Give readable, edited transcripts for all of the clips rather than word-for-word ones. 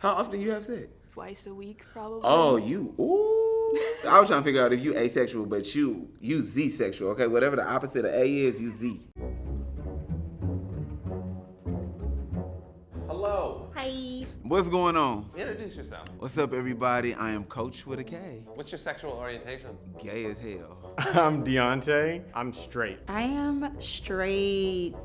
How often you have sex? Twice a week, probably. Oh, ooh. I was trying to figure out if you asexual, but you Z-sexual, okay? Whatever the opposite of A is, you Z. Hello. Hi. What's going on? Introduce yourself. What's up, everybody? I am Coach with a K. What's your sexual orientation? Gay as hell. I'm Deontay. I'm straight. I am straight-ish.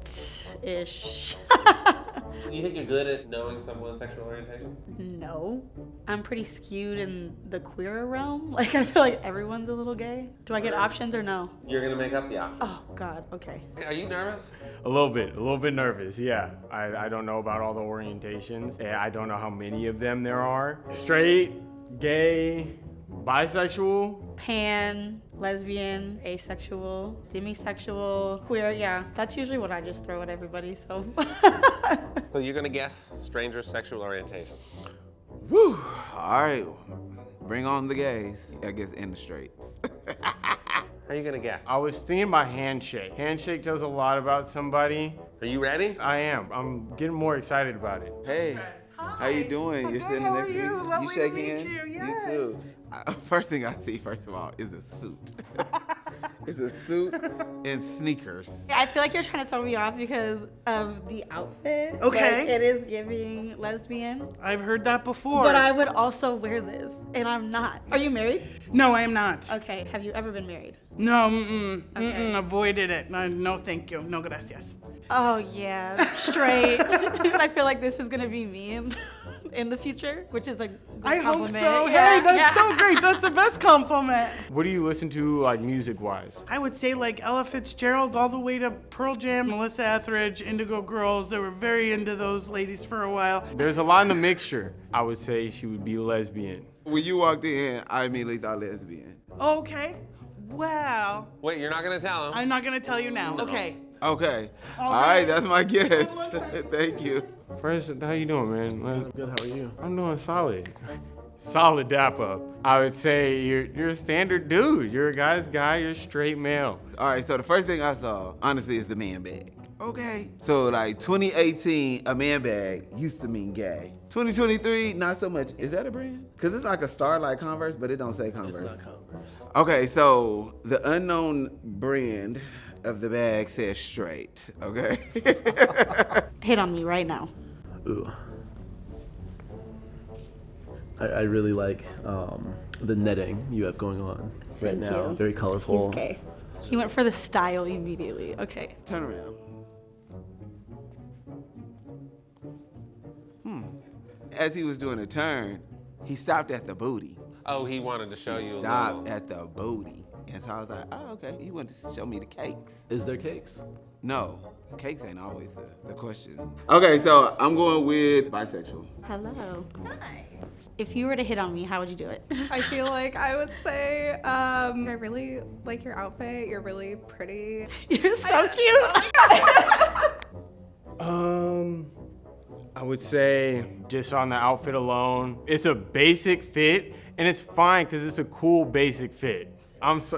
You think you're good at knowing someone's sexual orientation? No. I'm pretty skewed in the queer realm. Like, I feel like everyone's a little gay. Do I get options or no? You're gonna make up the option. Oh, God. Okay. Are you nervous? A little bit nervous, yeah. I don't know about all the orientations. I don't know how many of them there are. Straight, gay, bisexual. Pan, lesbian, asexual, demisexual, queer. Yeah, that's usually what I just throw at everybody, so. So you're gonna guess stranger's sexual orientation. Woo! All right. Bring on the gays. I guess in the straights. How are you gonna guess? I was thinking about handshake. Handshake tells a lot about somebody. Are you ready? I am. I'm getting more excited about it. Hey, how you doing? You're standing next to me. Lovely You shaking to meet hands? you. You Yes. too. First thing I see, first of all, is a suit. It's a suit and sneakers. I feel like you're trying to throw me off because of the outfit. Okay. Like, it is giving lesbian. I've heard that before. But I would also wear this, and I'm not. Are you married? No, I am not. Okay. Have you ever been married? No, Okay. avoided it. No, thank you. No, gracias. Oh, yeah. Straight. I feel like this is going to be me in the future, which is a good I hope compliment. so. Yeah, Hey, that's yeah. so great. That's the best compliment. What do you listen to, like, music-wise? I would say like Ella Fitzgerald all the way to Pearl Jam, Melissa Etheridge, Indigo Girls. They were very into those ladies for a while. There's a lot in the mixture. I would say she would be lesbian. When you walked in, I immediately thought lesbian. Okay. Well, Wait, you're not gonna tell him? I'm not going to tell you now. Okay. Okay. All right, that's my guess. Thank you. First, how you doing, man? I'm good, how are you? I'm doing solid. Solid dap up. I would say you're a standard dude. You're a guy's guy, you're a straight male. All right, so the first thing I saw, honestly, is the man bag. Okay. So like 2018, a man bag used to mean gay. 2023, not so much. Is that a brand? Because it's like a star like Converse, but it don't say Converse. It's not Converse. Okay, so the unknown brand of the bag says straight, okay? Hit on me right now. Ooh. I really like the netting you have going on right Thank now. you. Very colorful. He's gay. He went for the style immediately. Okay. Turn around. As he was doing a turn, he stopped at the booty. Oh, he wanted to show you a Stopped little. at the booty. And so I was like, oh, okay. He wanted to show me the cakes. Is there cakes? No, cakes ain't always the question. Okay, so I'm going with bisexual. Hello. Hi. If you were to hit on me, how would you do it? I feel like I would say, I really like your outfit. You're really pretty. You're so cute. I would say just on the outfit alone, it's a basic fit and it's fine because it's a cool basic fit.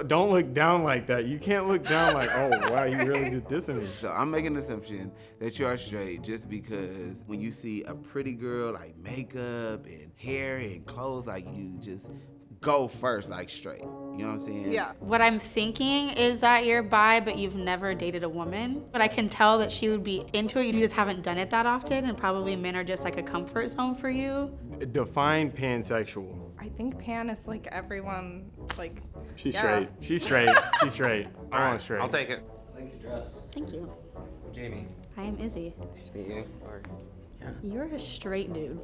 Don't look down like that. You can't look down like, oh wow, you really just dissing me. So I'm making an assumption that you are straight just because when you see a pretty girl, like makeup and hair and clothes, like you just go first, like straight. You know what I'm saying? Yeah. What I'm thinking is that you're bi, but you've never dated a woman. But I can tell that she would be into it. You just haven't done it that often, and probably men are just like a comfort zone for you. Define pansexual. I think pan is like everyone, like, She's yeah. straight. She's straight. She's straight. I want straight. I'll take it. I like your dress. Thank you. Jamie, I am Izzy. nice to meet you. Or, You're a straight dude.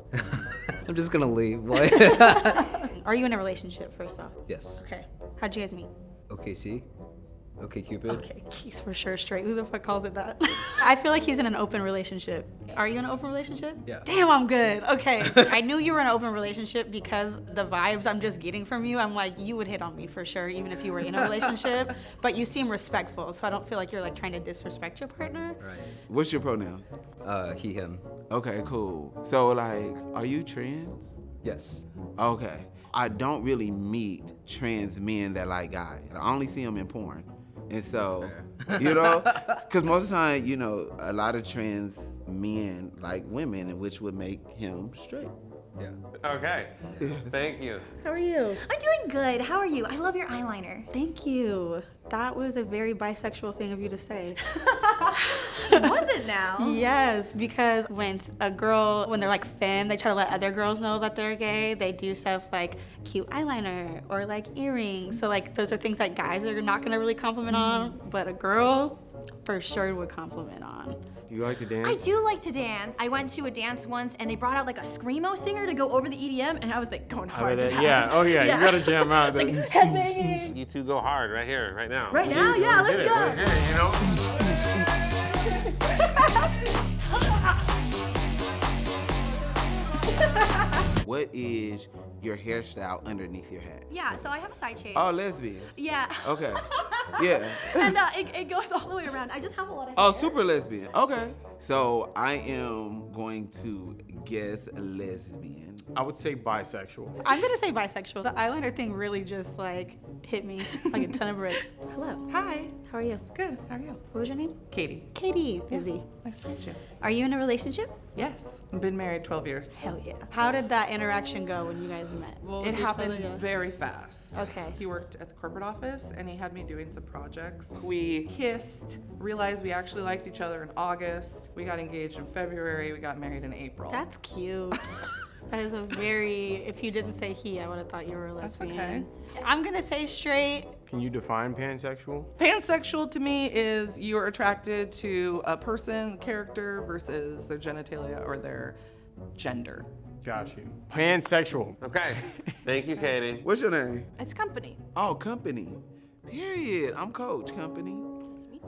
I'm just gonna leave. What? Are you in a relationship, first off? Yes. Okay. How'd you guys meet? OKC. Okay, Cupid. Okay, he's for sure straight. Who the fuck calls it that? I feel like he's in an open relationship. Are you in an open relationship? Yeah. Damn, I'm good. Okay. I knew you were in an open relationship because the vibes I'm just getting from you, I'm like, you would hit on me for sure, even if you were in a relationship. But you seem respectful, so I don't feel like you're like trying to disrespect your partner. Right. What's your pronouns? He, him. Okay, cool. So like, are you trans? Yes. Okay. I don't really meet trans men that like guys. I only see them in porn. And so, you know, because most of the time, you know, a lot of trans men like women, which would make him straight. Yeah. Okay. Thank you. How are you? I'm doing good. How are you? I love your eyeliner. Thank you. That was a very bisexual thing of you to say. Was it now? Yes, because when they're like femme, they try to let other girls know that they're gay. They do stuff like cute eyeliner or like earrings. So like those are things that guys are not gonna really compliment on, but a girl for sure would compliment on. You like to dance? I do like to dance. I went to a dance once and they brought out like a screamo singer to go over the EDM and I was like going hard to that. Yeah. Oh yeah. You gotta jam out. It's like headbanging. You two go hard right here, right now. Right now? Yeah, let's go. Let's get it, you know? What is your hairstyle underneath your hat? Yeah, so I have a side shade. Oh, lesbian. Yeah. Okay. Yeah. And it goes all the way around. I just have a lot of hair. Oh, super lesbian. Okay. So I am going to guess lesbian. I would say bisexual. I'm gonna say bisexual. The eyeliner thing really just like hit me like a ton of bricks. Hello. Hi. How are you? Good. How are you? What was your name? Katie. Katie. Izzy. Nice to meet you. Are you in a relationship? Yes. I've been married 12 years. Hell yeah. How did that interaction go when you guys met? It happened very fast. Okay. He worked at the corporate office and he had me doing some projects. We kissed, realized we actually liked each other in August. We got engaged in February. We got married in April. That's cute. That is a very, if you didn't say he, I would have thought you were a That's lesbian. okay. I'm gonna say straight. Can you define pansexual? Pansexual to me is you're attracted to a person, character, versus their genitalia or their gender. Got you. Pansexual. Okay. Thank you, Katie. What's your name? It's company. Oh, Company. Period. I'm Coach Company.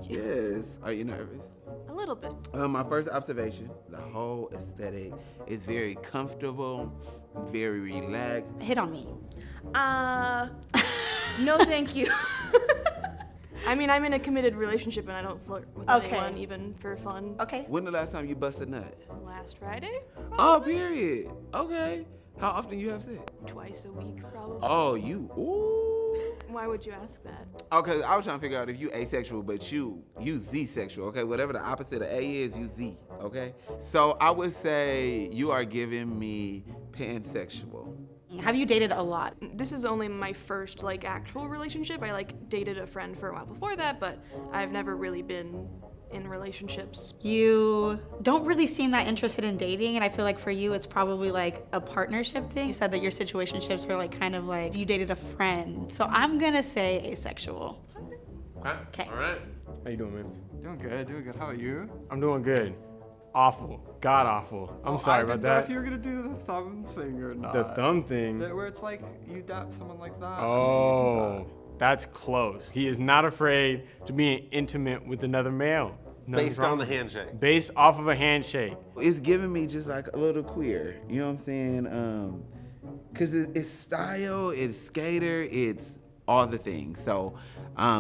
Yes. Are you nervous? A little bit. My first observation, the whole aesthetic is very comfortable, very relaxed. Hit on me. No, thank you. I mean, I'm in a committed relationship and I don't flirt with anyone, even for fun. Okay. When the last time you busted a nut? Last Friday? Oh, period. Okay. How often you have sex? Twice a week, probably. Oh, you. Ooh. Why would you ask that? Okay, I was trying to figure out if you asexual, but you Z-sexual, okay? Whatever the opposite of A is, you Z, okay? So I would say you are giving me pansexual. Have you dated a lot? This is only my first, like, actual relationship. I, like, dated a friend for a while before that, but I've never really been in relationships. You don't really seem that interested in dating, and I feel like for you it's probably like a partnership thing. You said that your situationships are like kind of like you dated a friend. So I'm gonna say asexual. Okay. All right. How you doing, man? Doing good. How are you? I'm doing good. Awful. God awful. I'm sorry about that. If you were gonna do the thumb thing or not. The thumb thing. Where it's like you dap someone like that. Oh, that's close. He is not afraid to be intimate with another male. Nothing Based wrong on the with it. handshake. Based off of a handshake. It's giving me just like a little queer, you know what I'm saying? Cause it's style, it's skater, it's all the things. So,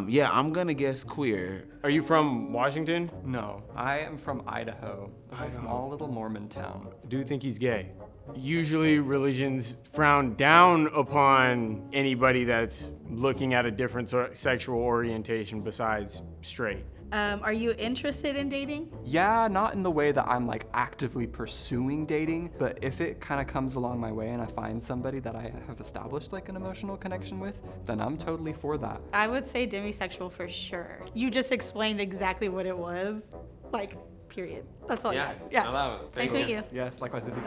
yeah, I'm gonna guess queer. Are you from Washington? No, I am from Idaho, a small little Mormon town. Do you think he's gay? Usually religions frown down upon anybody that's looking at a different sexual orientation besides straight. Are you interested in dating? Yeah, not in the way that I'm like actively pursuing dating, but if it kind of comes along my way and I find somebody that I have established like an emotional connection with, then I'm totally for that. I would say demisexual for sure. You just explained exactly what it was. Like, period. That's all I got. Yeah. I love it. Nice to meet you. Yes, likewise, Izzy.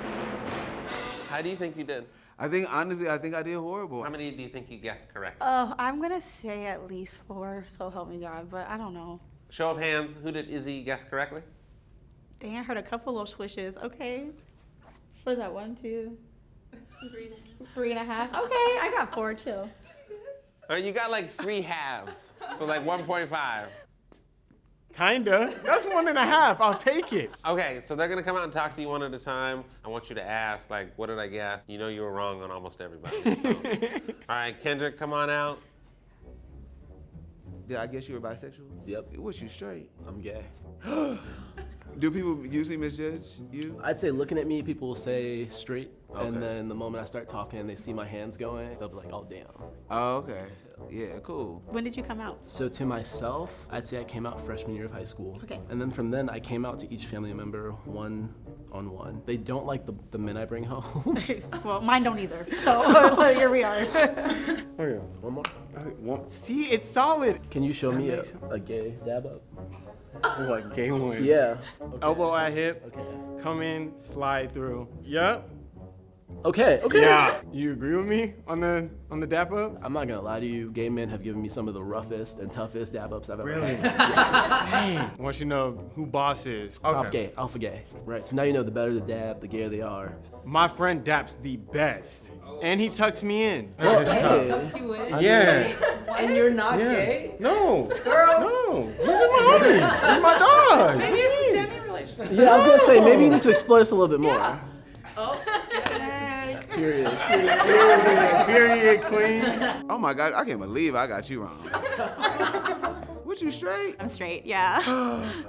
How do you think you did? Honestly, I think I did horrible. How many do you think you guessed correctly? Oh, I'm gonna say at least 4, so help me God, but I don't know. Show of hands, who did Izzy guess correctly? Dang, I heard a couple of swishes. Okay. What is that, 1, 2? 3.5. Okay, I got 4, chill. You got like 3 halves, so like 1.5. Kinda. That's 1.5. I'll take it. Okay, so they're gonna come out and talk to you one at a time. I want you to ask, like, what did I guess? You know you were wrong on almost everybody. So. All right, Kendrick, come on out. Did I guess you were bisexual? Yep. Was you straight? I'm gay. Do people usually misjudge you? I'd say looking at me, people will say straight, Okay. and then the moment I start talking and they see my hands going, they'll be like, oh, damn. Oh, okay. Yeah, cool. When did you come out? So to myself, I'd say I came out freshman year of high school. Okay. And then from then, I came out to each family member one-on-one. They don't like the men I bring home. Well, mine don't either. So here we are. Oh yeah. One more. See, it's solid. Can you show me makes a gay dab up? What, gay one? Yeah. Okay. Elbow at hip. Okay. Come in, slide through. Yep. Okay. Yeah. You agree with me on the dap up? I'm not gonna lie to you. Gay men have given me some of the roughest and toughest dab ups I've ever Really? had. Yes. Dang. I want you to know who boss is. Top gay, alpha gay. Right. So now you know the better the dab, the gayer they are. My friend daps the best, and he tucks me in. Oh, It's hey. tough. Tucks you in? Yeah. And you're not Yeah. gay? No. Girl. No. He's my homie. He's my dog. Maybe it's a demi-relationship. Yeah, I was gonna say maybe you need to explore this a little bit more. Oh, Period. Period, queen. Oh my God, I can't believe I got you wrong. What, you straight? I'm straight, yeah.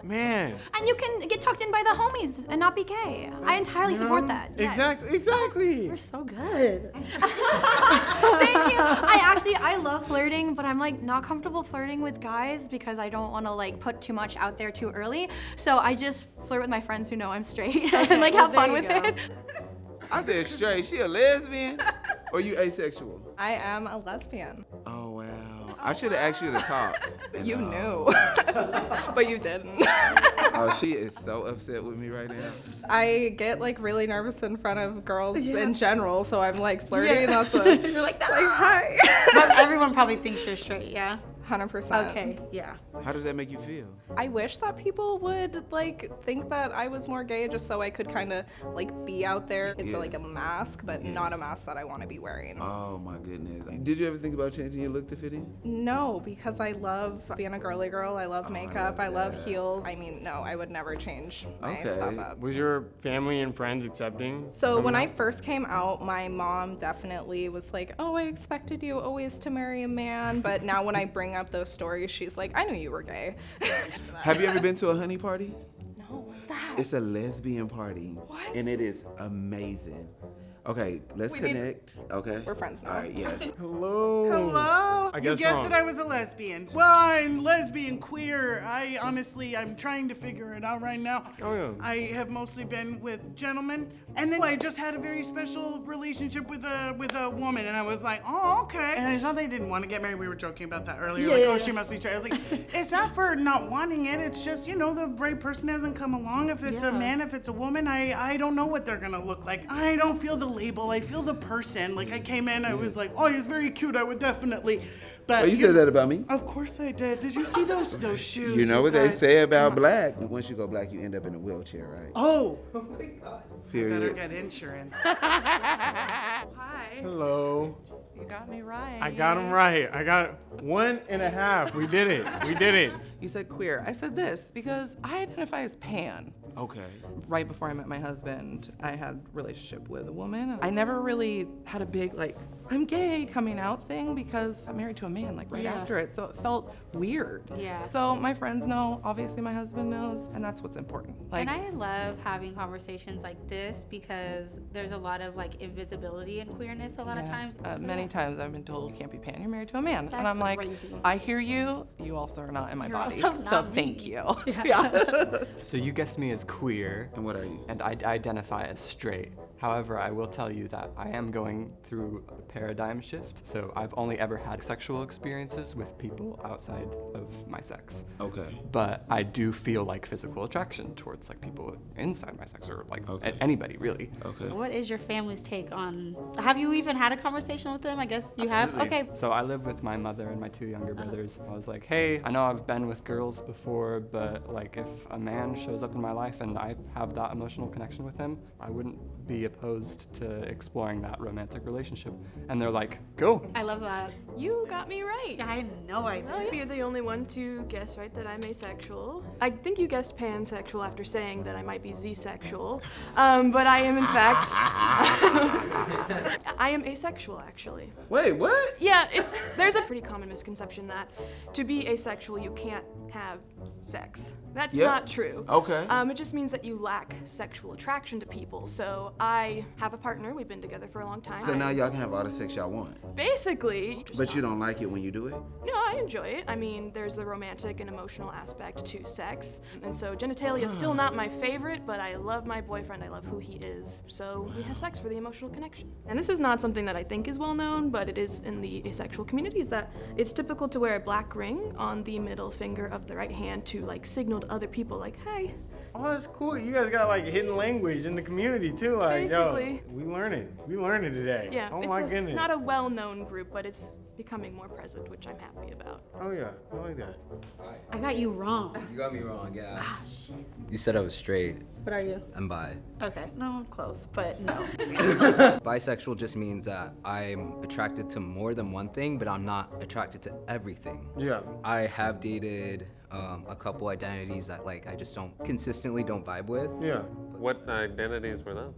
Man. And you can get tucked in by the homies and not be gay. I entirely support that. Yes. Exactly. You're so good. Thank you. I love flirting, but I'm like not comfortable flirting with guys because I don't want to like put too much out there too early. So I just flirt with my friends who know I'm straight and like have fun with it. I said straight. She a lesbian? Or you asexual? I am a lesbian. Oh, wow. I should have asked you to talk. You No. knew, but you didn't. Oh, she is so upset with me right now. I get like really nervous in front of girls in general, so I'm like flirting. Yeah. And also, You're like, it's like hi. But everyone probably thinks you're straight, yeah? 100%. Okay, yeah. How does that make you feel? I wish that people would like think that I was more gay just so I could kind of like be out there. It's Yeah. like a mask, but not a mask that I want to be wearing. Oh my goodness. Did you ever think about changing your look to fit in? No, because I love being a girly girl. I love makeup. I love heels. I mean, no, I would never change my Okay. stuff up. Was your family and friends accepting? So when I first came out, my mom definitely was like, oh, I expected you always to marry a man. But now when I bring up those stories, she's like, I knew you were gay. Have you ever been to a honey party? No, what's that? It's a lesbian party. What? And it is amazing. Okay, let's We need- connect. Okay. We're friends now. All right, yes. Hello. Hello? I You guess guessed wrong. that I was a lesbian. Well, I'm lesbian, queer. I'm trying to figure it out right now. Oh, yeah. I have mostly been with gentlemen, and then I just had a very special relationship with a woman, and I was like, oh, okay. And it's not that I didn't want to get married. We were joking about that earlier. Like, oh, she must be straight. I was like, it's not for not wanting it. It's just, you know, the right person hasn't come along. If it's a man, if it's a woman, I don't know what they're gonna look like. I don't feel the label. I feel the person. Like I came in, I was like, oh, he's very cute. I would definitely. But Oh, you said that about me? Of course I did. Did you see those shoes? You know what they guys? say about black? Once you go black, you end up in a wheelchair, right? Oh. my God. Better Period. get insurance. hi. Hello. You got me right. I got him right. I got 1.5. We did it. We did it. You said queer. I said this because I identify as pan. Okay. Right before I met my husband, I had a relationship with a woman. I never really had a big, like, I'm gay coming out thing because I'm married to a man, like, right after it. So it felt weird. Yeah. So my friends know, obviously my husband knows, and that's what's important. Like, And I love having conversations like this because there's a lot of like invisibility in queerness a lot of times. many times I've been told you can't be pan, you're married to a man. and That's I'm like, crazy. I hear you, you also are not in my You're body. also So not thank me. you. Yeah. So you guessed me as queer. And what are you? And I identify as straight. However, I will tell you that I am going through a paradigm shift. So I've only ever had sexual experiences with people outside of my sex. Okay. But I do feel like physical attraction towards like people inside my sex or like Okay. anybody really. Okay. What is your family's take on? Have you even had a conversation with them? I guess you Absolutely. have. Okay. So I live with my mother and my two younger brothers. I was like, hey, I know I've been with girls before, but like if a man shows up in my life and I have that emotional connection with him, I wouldn't be opposed to exploring that romantic relationship. And they're like, go. I love that. You got me right. I know I Well, did. you're the only one to guess right that I'm asexual. I think you guessed pansexual after saying that I might be Z-sexual, but I am in fact. I am asexual, actually. Wait, what? Yeah, there's a pretty common misconception that to be asexual, you can't have sex. That's Yep. not true. Okay. It just means that you lack sexual attraction to people. So I have a partner. We've been together for a long time. So now y'all can have all the sex y'all want. Basically. But you don't like it when you do it? No, I enjoy it. I mean, there's the romantic and emotional aspect to sex. And so genitalia is still not my favorite, but I love my boyfriend. I love who he is. So we have sex for the emotional connection. And this is not something that I think is well known, but it is in the asexual communities that it's typical to wear a black ring on the middle finger of the right hand to like signal to other people like, hey. Oh, that's cool. You guys got like hidden language in the community too. Like, Basically. yo, we learning. We learning today. Yeah, Oh it's my goodness. not a well-known group, but it's becoming more present, which I'm happy about. Oh yeah, I like that. I got you wrong. You got me wrong, yeah. Ah, shit. You said I was straight. What are you? I'm bi. Okay, no, I'm close, but no. Bisexual just means that I'm attracted to more than one thing, but I'm not attracted to everything. Yeah. I have dated a couple identities that like I just don't consistently don't vibe with. Yeah. What identities were those?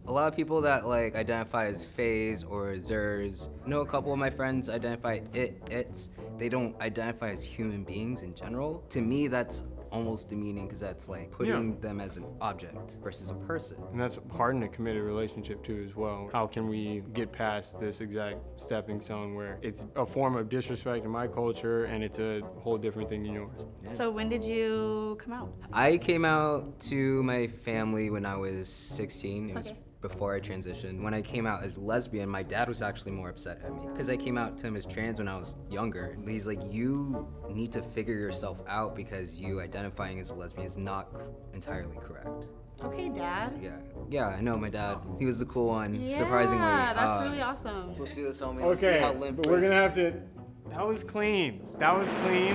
A lot of people that like identify as phase or zers. I know a couple of my friends identify it's. They don't identify as human beings in general. To me, that's almost demeaning because that's like putting them as an object versus a person. And that's hard in a committed relationship too as well. How can we get past this exact stepping stone where it's a form of disrespect in my culture and it's a whole different thing in yours? So when did you come out? I came out to my family when I was 16. It was before I transitioned. When I came out as lesbian, my dad was actually more upset at me because I came out to him as trans when I was younger. He's like, you need to figure yourself out because you identifying as a lesbian is not entirely correct. Okay, Dad. Yeah, I know my dad. He was the cool one, Yeah, surprisingly. that's really awesome. Let's see this, homie. Let's see Okay, how limp but we're Chris- gonna have to. That was clean. That was clean.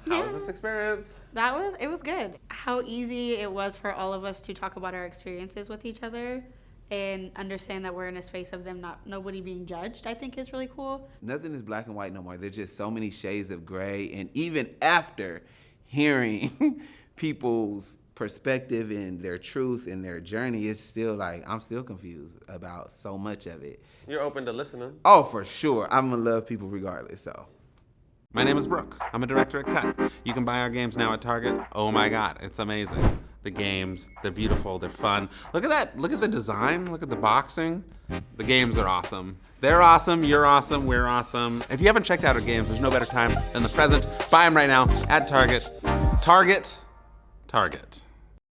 How was this experience? It was good. How easy it was for all of us to talk about our experiences with each other and understand that we're in a space of nobody being judged, I think is really cool. Nothing is black and white no more. There's just so many shades of gray. And even after hearing people's perspective and their truth and their journey, it's still like, I'm still confused about so much of it. You're open to listening. Oh, for sure. I'm gonna love people regardless, so. My name is Brooke. I'm a director at Cut. You can buy our games now at Target. Oh my God, it's amazing. The games, they're beautiful, they're fun. Look at that, look at the design, look at the boxing. The games are awesome. They're awesome, you're awesome, we're awesome. If you haven't checked out our games, there's no better time than the present. Buy them right now at Target. Target.